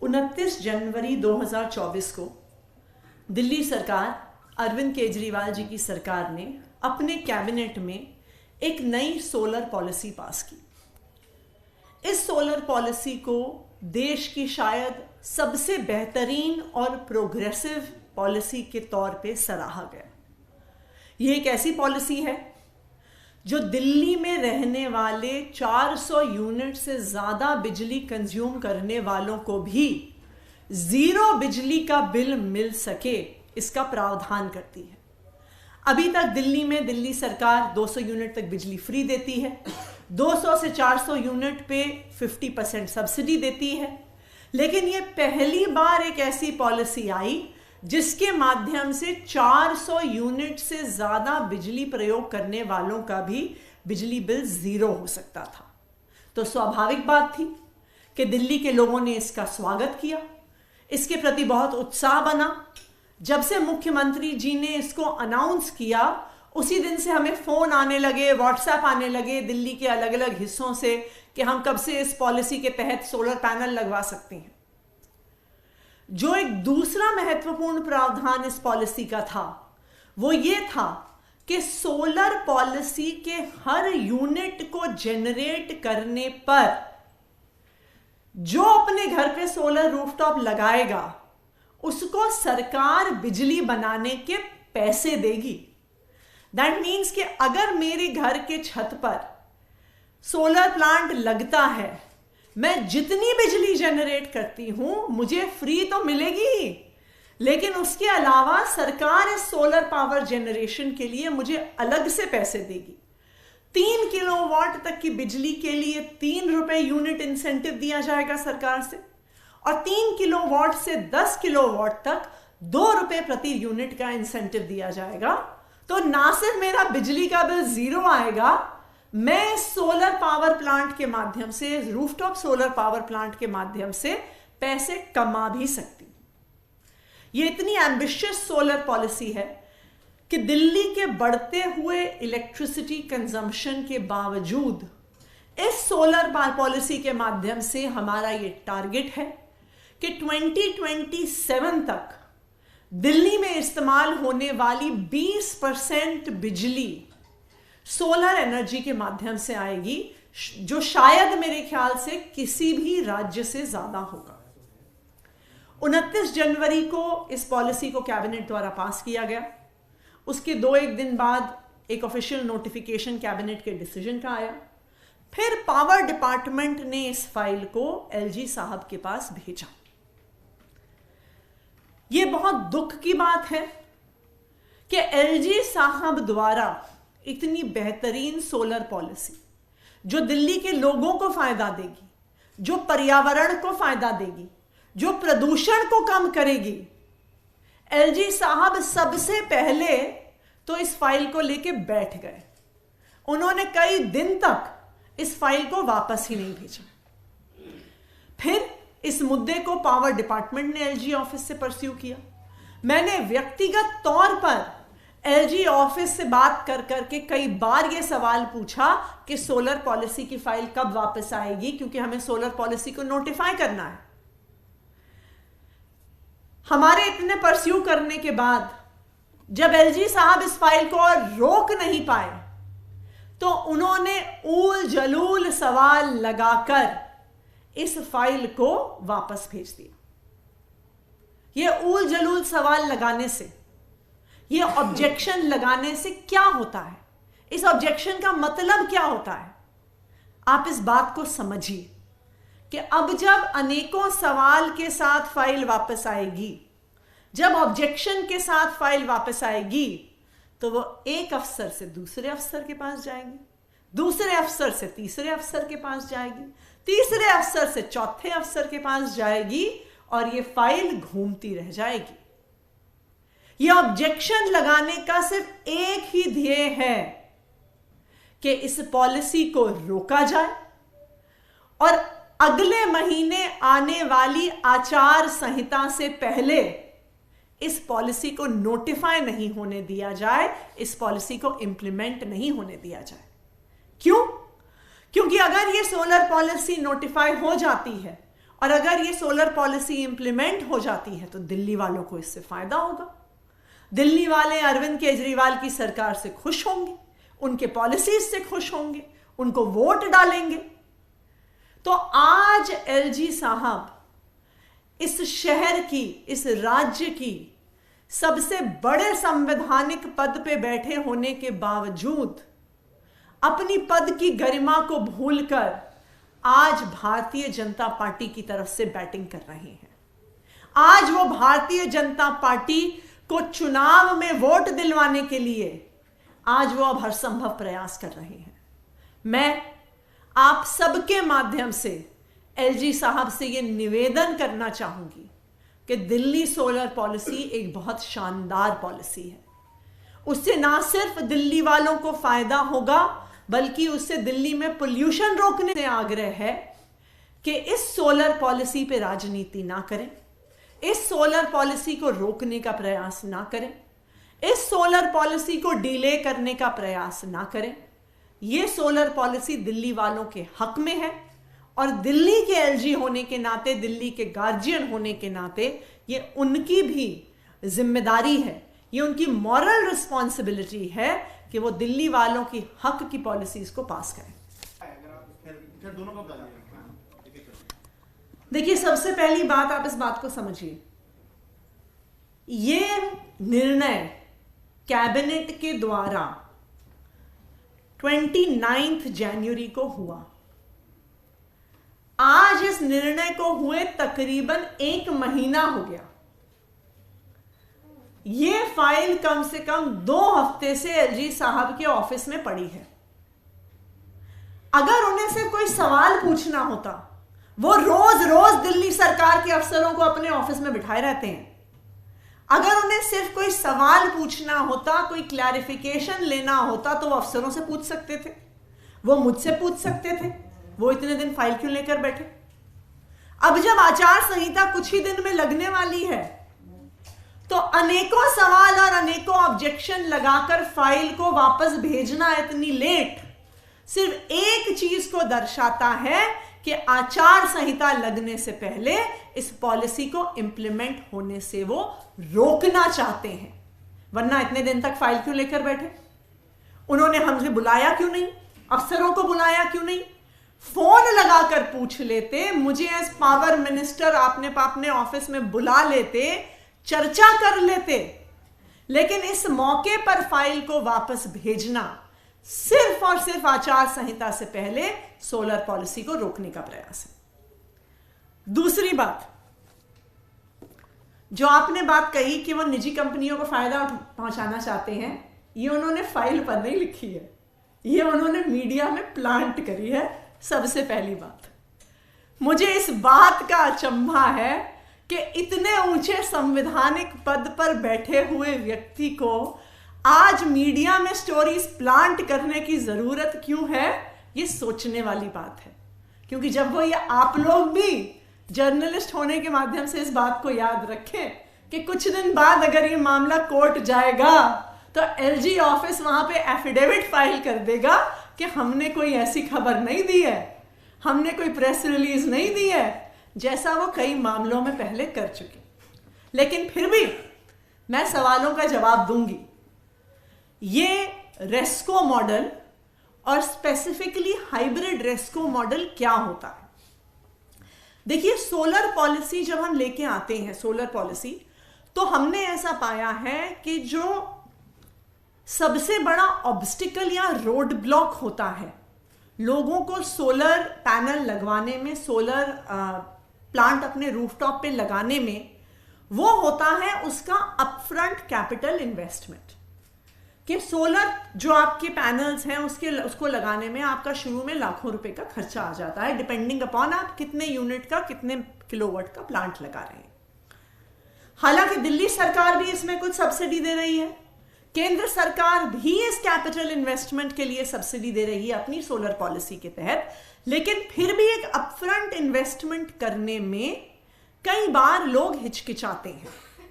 29 जनवरी 2024 को दिल्ली सरकार, अरविंद केजरीवाल जी की सरकार ने अपने कैबिनेट में एक नई सोलर पॉलिसी पास की। इस सोलर पॉलिसी को देश की शायद सबसे बेहतरीन और प्रोग्रेसिव पॉलिसी के तौर पे सराहा गया। यह एक ऐसी पॉलिसी है जो दिल्ली में रहने वाले 400 यूनिट से ज्यादा बिजली कंज्यूम करने वालों को भी जीरो बिजली का बिल मिल सके, इसका प्रावधान करती है। अभी तक दिल्ली में दिल्ली सरकार 200 यूनिट तक बिजली फ्री देती है, 200 से 400 यूनिट पे 50% सब्सिडी देती है। लेकिन ये पहली बार एक ऐसी पॉलिसी आई जिसके माध्यम से 400 यूनिट से ज्यादा बिजली प्रयोग करने वालों का भी बिजली बिल जीरो हो सकता था। तो स्वाभाविक बात थी कि दिल्ली के लोगों ने इसका स्वागत किया, इसके प्रति बहुत उत्साह बना। जब से मुख्यमंत्री जी ने इसको अनाउंस किया, उसी दिन से हमें फोन आने लगे, व्हाट्सएप आने लगे दिल्ली के अलग अलग हिस्सों से कि हम कब से इस पॉलिसी के तहत सोलर पैनल लगवा सकते हैं। जो एक दूसरा महत्वपूर्ण प्रावधान इस पॉलिसी का था वो ये था कि सोलर पॉलिसी के हर यूनिट को जनरेट करने पर जो अपने घर पे सोलर रूफटॉप लगाएगा उसको सरकार बिजली बनाने के पैसे देगी। दैट मीन्स कि अगर मेरे घर के छत पर सोलर प्लांट लगता है, मैं जितनी बिजली जनरेट करती हूं मुझे फ्री तो मिलेगी ही, लेकिन उसके अलावा सरकार इस सोलर पावर जनरेशन के लिए मुझे अलग से पैसे देगी। 3 किलोवाट तक की बिजली के लिए 3 रुपए यूनिट इंसेंटिव दिया जाएगा सरकार से, और 3 किलोवाट से 10 किलोवाट तक 2 रुपए प्रति यूनिट का इंसेंटिव दिया जाएगा। तो ना सिर्फ मेरा बिजली का बिल जीरो आएगा, मैं सोलर पावर प्लांट के माध्यम से, रूफटॉप सोलर पावर प्लांट के माध्यम से पैसे कमा भी सकती हूं। यह इतनी एम्बिशियस सोलर पॉलिसी है कि दिल्ली के बढ़ते हुए इलेक्ट्रिसिटी कंजम्पशन के बावजूद इस सोलर पॉलिसी के माध्यम से हमारा यह टारगेट है कि 2027 तक दिल्ली में इस्तेमाल होने वाली 20% बिजली सोलर एनर्जी के माध्यम से आएगी, जो शायद मेरे ख्याल से किसी भी राज्य से ज्यादा होगा। 29 जनवरी को इस पॉलिसी को कैबिनेट द्वारा पास किया गया। उसके 2-1 दिन बाद एक ऑफिशियल नोटिफिकेशन कैबिनेट के डिसीजन का आया। फिर पावर डिपार्टमेंट ने इस फाइल को एलजी साहब के पास भेजा। यह बहुत दुख की बात है कि एलजी साहब द्वारा इतनी बेहतरीन सोलर पॉलिसी जो दिल्ली के लोगों को फायदा देगी, जो पर्यावरण को फायदा देगी, जो प्रदूषण को कम करेगी, एलजी साहब सबसे पहले तो इस फाइल को लेके बैठ गए। उन्होंने कई दिन तक इस फाइल को वापस ही नहीं भेजा। फिर इस मुद्दे को पावर डिपार्टमेंट ने एलजी ऑफिस से परस्यू किया। मैंने व्यक्तिगत तौर पर एलजी ऑफिस से बात कर करके कई बार यह सवाल पूछा कि सोलर पॉलिसी की फाइल कब वापस आएगी, क्योंकि हमें सोलर पॉलिसी को नोटिफाई करना है। हमारे इतने परस्यू करने के बाद जब एलजी साहब इस फाइल को और रोक नहीं पाए तो उन्होंने ऊल जलूल सवाल लगाकर इस फाइल को वापस भेज दिया। यह ऊल जलूल सवाल लगाने से, ये ऑब्जेक्शन लगाने से क्या होता है, इस ऑब्जेक्शन का मतलब क्या होता है, आप इस बात को समझिए कि अब जब अनेकों सवाल के साथ फाइल वापस आएगी, जब ऑब्जेक्शन के साथ फाइल वापस आएगी, तो वो एक अफसर से दूसरे अफसर के पास जाएगी, दूसरे अफसर से तीसरे अफसर के पास जाएगी, तीसरे अफसर से चौथे अफसर के पास जाएगी, और ये फाइल घूमती रह जाएगी। यह ऑब्जेक्शन लगाने का सिर्फ एक ही ध्येय है कि इस पॉलिसी को रोका जाए और अगले महीने आने वाली आचार संहिता से पहले इस पॉलिसी को नोटिफाई नहीं होने दिया जाए, इस पॉलिसी को इंप्लीमेंट नहीं होने दिया जाए। क्यों? क्योंकि अगर ये सोलर पॉलिसी नोटिफाई हो जाती है और अगर ये सोलर पॉलिसी इंप्लीमेंट हो जाती है तो दिल्ली वालों को इससे फायदा होगा। दिल्ली वाले अरविंद केजरीवाल की सरकार से खुश होंगे, उनके पॉलिसीज से खुश होंगे, उनको वोट डालेंगे। तो आज एलजी साहब इस शहर की, इस राज्य की सबसे बड़े संवैधानिक पद पे बैठे होने के बावजूद अपनी पद की गरिमा को भूलकर आज भारतीय जनता पार्टी की तरफ से बैटिंग कर रहे हैं। आज वो भारतीय जनता पार्टी को चुनाव में वोट दिलवाने के लिए आज वो अब हर संभव प्रयास कर रहे हैं। मैं आप सबके माध्यम से एलजी साहब से ये निवेदन करना चाहूंगी कि दिल्ली सोलर पॉलिसी एक बहुत शानदार पॉलिसी है। उससे ना सिर्फ दिल्ली वालों को फायदा होगा बल्कि उससे दिल्ली में पोल्यूशन रोकने से आग्रह है कि इस सोलर पॉलिसी पे राजनीति ना करें, इस सोलर पॉलिसी को रोकने का प्रयास ना करें, इस सोलर पॉलिसी को डिले करने का प्रयास ना करें। यह सोलर पॉलिसी दिल्ली वालों के हक में है और दिल्ली के एलजी होने के नाते, दिल्ली के गार्जियन होने के नाते ये उनकी भी जिम्मेदारी है, ये उनकी मॉरल रिस्पॉन्सिबिलिटी है कि वो दिल्ली वालों की हक की पॉलिसीज को पास करें। देखिए, सबसे पहली बात, आप इस बात को समझिए, ये निर्णय कैबिनेट के द्वारा 29 जनवरी को हुआ। आज इस निर्णय को हुए तकरीबन 1 महीना हो गया। ये फाइल कम से कम 2 हफ्ते से एलजी साहब के ऑफिस में पड़ी है। अगर उन्हें से कोई सवाल पूछना होता, वो रोज रोज दिल्ली सरकार के अफसरों को अपने ऑफिस में बिठाए रहते हैं। अगर उन्हें सिर्फ कोई सवाल पूछना होता, कोई क्लैरिफिकेशन लेना होता तो वो अफसरों से पूछ सकते थे, वो मुझसे पूछ सकते थे। वो इतने दिन फाइल क्यों लेकर बैठे? अब जब आचार संहिता कुछ ही दिन में लगने वाली है तो अनेकों सवाल और अनेकों ऑब्जेक्शन लगाकर फाइल को वापस भेजना इतनी लेट सिर्फ एक चीज को दर्शाता है कि आचार संहिता लगने से पहले इस पॉलिसी को इंप्लीमेंट होने से वो रोकना चाहते हैं। वरना इतने दिन तक फाइल क्यों लेकर बैठे? उन्होंने हमसे बुलाया क्यों नहीं? अफसरों को बुलाया क्यों नहीं? फोन लगाकर पूछ लेते, मुझे एज पावर मिनिस्टर आपने अपने ऑफिस में बुला लेते, चर्चा कर लेते। लेकिन इस मौके पर फाइल को वापस भेजना सिर्फ और सिर्फ आचार संहिता से पहले सोलर पॉलिसी को रोकने का प्रयास है। दूसरी बात, जो आपने बात कही कि वो निजी कंपनियों को फायदा पहुंचाना चाहते हैं, ये उन्होंने फाइल पर नहीं लिखी है, ये उन्होंने मीडिया में प्लांट करी है। सबसे पहली बात, मुझे इस बात का अचंभा है कि इतने ऊंचे संवैधानिक पद पर बैठे हुए व्यक्ति को आज मीडिया में स्टोरीज प्लांट करने की जरूरत क्यों है, ये सोचने वाली बात है। क्योंकि जब वो, ये आप लोग भी जर्नलिस्ट होने के माध्यम से इस बात को याद रखें कि कुछ दिन बाद अगर ये मामला कोर्ट जाएगा तो एलजी ऑफिस वहां पे एफिडेविट फाइल कर देगा कि हमने कोई ऐसी खबर नहीं दी है, हमने कोई प्रेस रिलीज नहीं दी है, जैसा वो कई मामलों में पहले कर चुके। लेकिन फिर भी मैं सवालों का जवाब दूंगी। ये रेस्को मॉडल और स्पेसिफिकली हाइब्रिड रेस्को मॉडल क्या होता है? देखिए, सोलर पॉलिसी जब हम लेके आते हैं, सोलर पॉलिसी, तो हमने ऐसा पाया है कि जो सबसे बड़ा ऑब्स्टिकल या रोड ब्लॉक होता है लोगों को सोलर पैनल लगवाने में, सोलर प्लांट अपने रूफटॉप पे लगाने में, वो होता है उसका अपफ्रंट कैपिटल इन्वेस्टमेंट। कि सोलर जो आपके पैनल्स हैं उसको लगाने में आपका शुरू में लाखों रुपए का खर्चा आ जाता है, डिपेंडिंग अपॉन आप कितने यूनिट का, कितने किलोवाट का प्लांट लगा रहे हैं। हालांकि दिल्ली सरकार भी इसमें कुछ सब्सिडी दे रही है, केंद्र सरकार भी इस कैपिटल इन्वेस्टमेंट के लिए सब्सिडी दे रही है अपनी सोलर पॉलिसी के तहत। लेकिन फिर भी एक अपफ्रंट इन्वेस्टमेंट करने में कई बार लोग हिचकिचाते हैं।